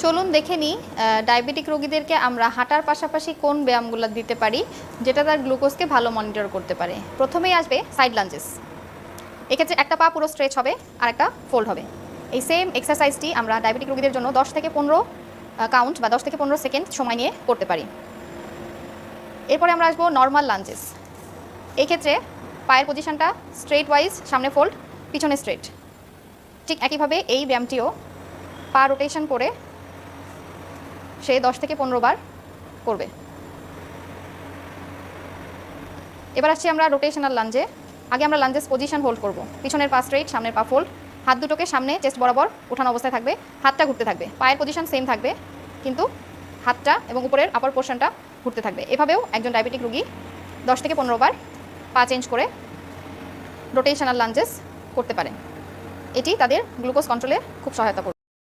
চলুন দেখে নিই ডায়াবেটিক রোগীদেরকে আমরা হাঁটার পাশাপাশি কোন ব্যায়ামগুলো দিতে পারি যেটা তার গ্লুকোজকে ভালো মনিটর করতে পারে। প্রথমেই আসবে সাইড লাঞ্জেস। এক্ষেত্রে একটা পা পুরো স্ট্রেচ হবে আর একটা ফোল্ড হবে। এই সেম এক্সারসাইজটি আমরা ডায়াবেটিক রোগীদের জন্য 10 থেকে 15 কাউন্ট বা 10 থেকে 15 সেকেন্ড সময় নিয়ে করতে পারি। এরপরে আমরা আসবো নর্মাল লাঞ্জেস। এই ক্ষেত্রে পায়ের পজিশনটা স্ট্রেট ওয়াইজ, সামনে ফোল্ড, পিছনে স্ট্রেট। ঠিক একইভাবে এই ব্যায়ামটিও পা রোটেশন করে সে 10 থেকে 15 বার করবে। এবার আসছি আমরা রোটেশনাল লাঞ্জে। আগে আমরা লাঞ্জেস পজিশন হোল্ড করব। পিছনের পা স্ট্রেট, সামনের পা ফোল্ড, হাত দুটোকে সামনে চেস্ট বরাবর উঠানো অবস্থায় থাকবে, হাতটা ঘুরতে থাকবে। পায়ের পজিশন সেম থাকবে কিন্তু হাতটা এবং উপরের আপার পোর্শনটা ঘুরতে থাকবে। এভাবেও একজন ডায়াবেটিক রোগী 10 থেকে 15 বার পা চেঞ্জ করে রোটেশনাল লাঞ্জেস করতে পারে। এটি তাদের গ্লুকোজ কন্ট্রোলে খুব সহায়তা করবে।